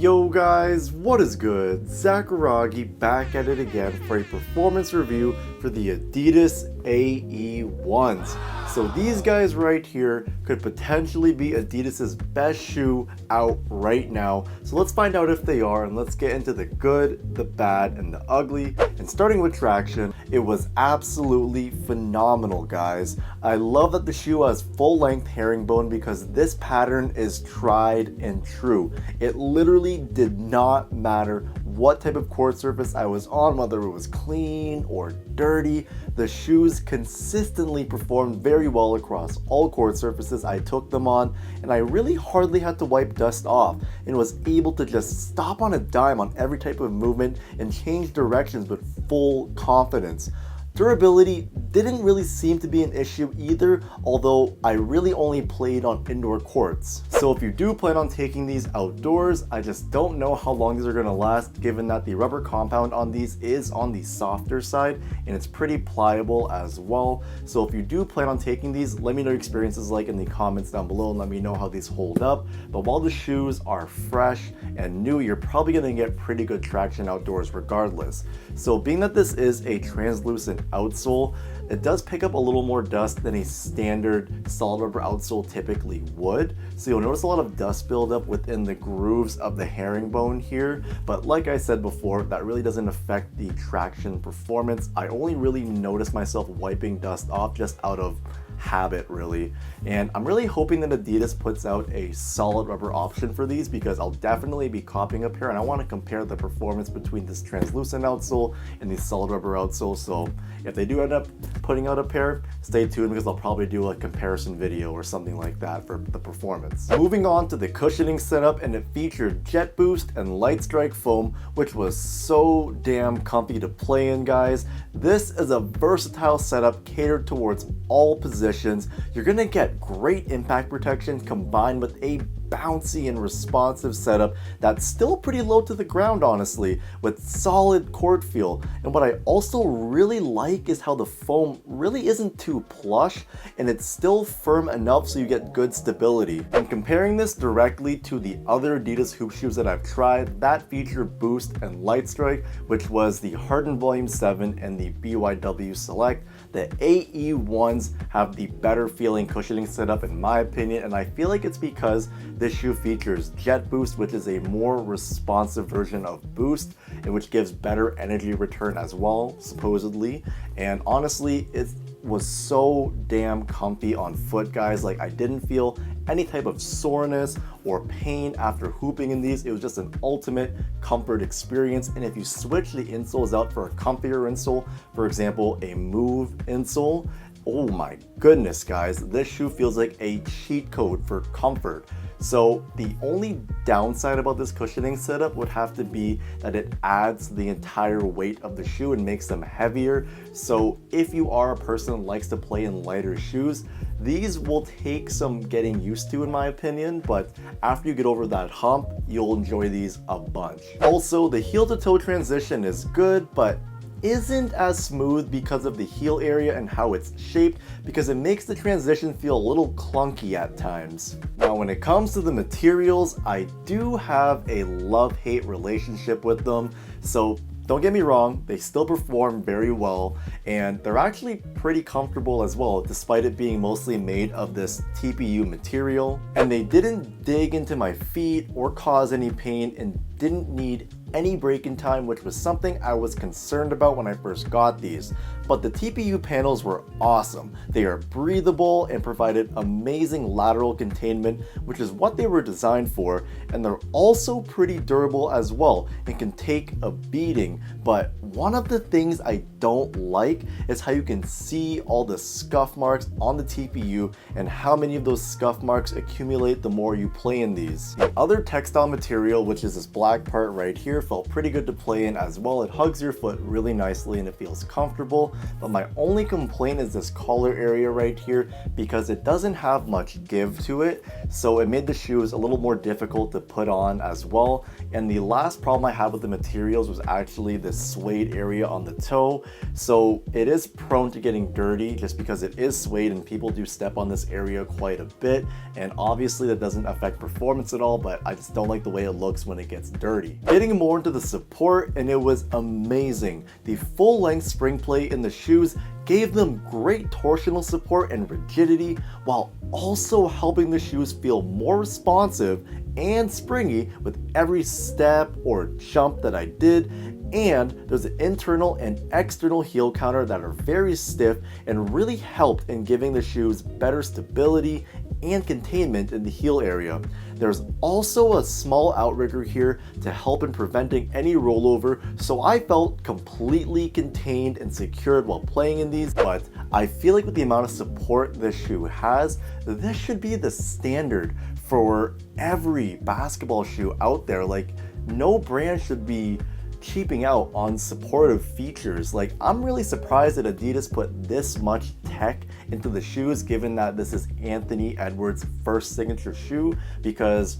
Yo guys, what is good? Zakaragi back at it again for a performance review for the Adidas AE1s. So these guys right here could potentially be Adidas's best shoe out right now. So let's find out if they are, and let's get into the good, the bad, and the ugly. And starting with traction, it was absolutely phenomenal, guys. I love that the shoe has full-length herringbone because this pattern is tried and true. It literally did not matter what type of court surface I was on, whether it was clean or dirty. The shoes consistently performed very well across all court surfaces I took them on, and I really hardly had to wipe dust off and was able to just stop on a dime on every type of movement and change directions with full confidence. Durability didn't really seem to be an issue either, although I really only played on indoor courts. So if you do plan on taking these outdoors, I just don't know how long these are going to last, given that the rubber compound on these is on the softer side and it's pretty pliable as well. So if you do plan on taking these, let me know your experiences like in the comments down below and let me know how these hold up. But while the shoes are fresh and new, you're probably going to get pretty good traction outdoors regardless. So being that this is a translucent outsole, it does pick up a little more dust than a standard solid rubber outsole typically would. So you'll notice a lot of dust buildup within the grooves of the herringbone here. But like I said before, that really doesn't affect the traction performance. I only really notice myself wiping dust off just out of habit really, and I'm really hoping that Adidas puts out a solid rubber option for these because I'll definitely be copying a pair and I want to compare the performance between this translucent outsole and the solid rubber outsole. So if they do end up putting out a pair, stay tuned because I'll probably do a comparison video or something like that for the performance. Moving on to the cushioning setup, and it featured Jet Boost and Light Strike foam, which was so damn comfy to play in, guys. This is a versatile setup catered towards all positions. You're gonna get great impact protection combined with a bouncy and responsive setup that's still pretty low to the ground, honestly, with solid court feel. And what I also really like is how the foam really isn't too plush and it's still firm enough so you get good stability. And comparing this directly to the other Adidas hoop shoes that I've tried that feature Boost and Light Strike, which was the Harden VOL7 and the BYW Select, the AE1s have the better feeling cushioning setup in my opinion, and I feel like it's because this shoe features Jet Boost, which is a more responsive version of Boost, and which gives better energy return as well, supposedly. And honestly, it was so damn comfy on foot, guys. Like, I didn't feel any type of soreness or pain after hooping in these. It was just an ultimate comfort experience. And if you switch the insoles out for a comfier insole, for example, a Move insole, oh my goodness, guys, this shoe feels like a cheat code for comfort. So the only downside about this cushioning setup would have to be that it adds the entire weight of the shoe and makes them heavier. So if you are a person that likes to play in lighter shoes, these will take some getting used to in my opinion, but after you get over that hump, you'll enjoy these a bunch. Also, the heel to toe transition is good, but isn't as smooth because of the heel area and how it's shaped, because it makes the transition feel a little clunky at times. Now when it comes to the materials, I do have a love-hate relationship with them. So don't get me wrong, they still perform very well and they're actually pretty comfortable as well, despite it being mostly made of this TPU material. And they didn't dig into my feet or cause any pain and didn't need any break-in time, which was something I was concerned about when I first got these. But the TPU panels were awesome. They are breathable and provided amazing lateral containment, which is what they were designed for, and they're also pretty durable as well and can take a beating. But one of the things I don't like is how you can see all the scuff marks on the TPU and how many of those scuff marks accumulate the more you play in these. The other textile material, which is this black part right here, here, felt pretty good to play in as well. It hugs your foot really nicely and it feels comfortable. But my only complaint is this collar area right here, because it doesn't have much give to it. So it made the shoes a little more difficult to put on as well. And the last problem I had with the materials was actually this suede area on the toe. So it is prone to getting dirty just because it is suede and people do step on this area quite a bit. And obviously that doesn't affect performance at all, but I just don't like the way it looks when it gets dirty. Getting more into the support, and it was amazing. The full length spring plate in the shoes gave them great torsional support and rigidity, while also helping the shoes feel more responsive and springy with every step or jump that I did. And there's an internal and external heel counter that are very stiff and really helped in giving the shoes better stability and containment in the heel area. There's also a small outrigger here to help in preventing any rollover, so I felt completely contained and secured while playing in these. But I feel like with the amount of support this shoe has, this should be the standard for every basketball shoe out there. Like, no brand should be cheaping out on supportive features. Like, I'm really surprised that Adidas put this much tech into the shoes, given that this is Anthony Edwards' first signature shoe, because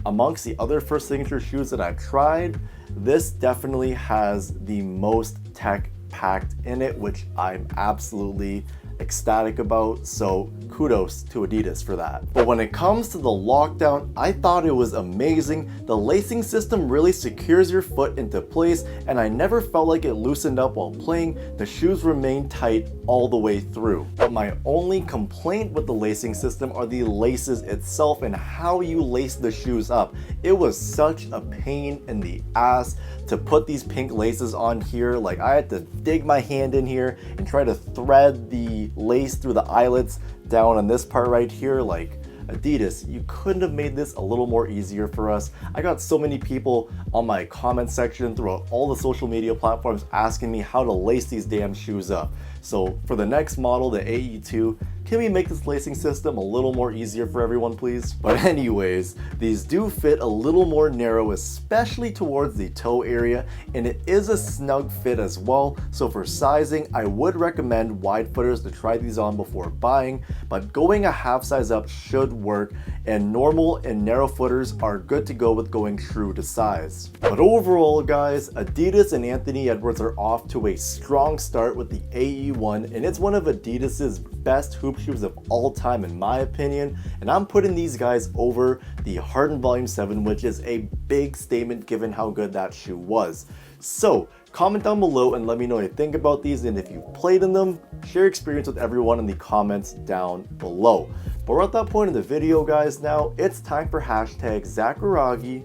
amongst the other first signature shoes that I've tried, this definitely has the most tech packed in it, which I'm absolutely ecstatic about. So kudos to Adidas for that. But when it comes to the lockdown, I thought it was amazing. The lacing system really secures your foot into place, and I never felt like it loosened up while playing. The shoes remain tight all the way through. But my only complaint with the lacing system are the laces itself and how you lace the shoes up. It was such a pain in the ass to put these pink laces on here. Like, I had to dig my hand in here and try to thread the lace through the eyelets down on this part right here. Like, Adidas, you couldn't have made this a little more easier for us. I got so many people on my comment section throughout all the social media platforms asking me how to lace these damn shoes up. So for the next model, the AE2, can we make this lacing system a little more easier for everyone, please? But anyways, these do fit a little more narrow, especially towards the toe area, and it is a snug fit as well. So for sizing, I would recommend wide footers to try these on before buying, but going a half size up should work, and normal and narrow footers are good to go with going true to size. But overall, guys, Adidas and Anthony Edwards are off to a strong start with the AE1, and it's one of Adidas's best hoop shoes of all time in my opinion, and I'm putting these guys over the Harden VOL7, which is a big statement given how good that shoe was. So comment down below and let me know what you think about these, and if you've played in them, share your experience with everyone in the comments down below. But we're at that point in the video, guys. Now it's time for hashtag Zacharagi,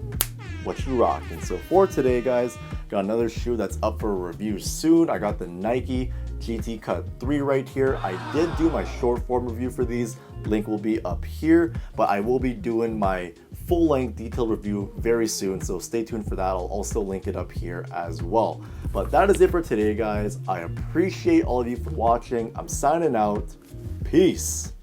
what you rockin'. So for today, guys, got another shoe that's up for a review soon. I got the Nike GT Cut 3 right here. I did do my short form review for these. Link will be up here, but I will be doing my full length detailed review very soon, so stay tuned for that. I'll also link it up here as well. But that is it for today, guys. I appreciate all of you for watching. I'm signing out. Peace.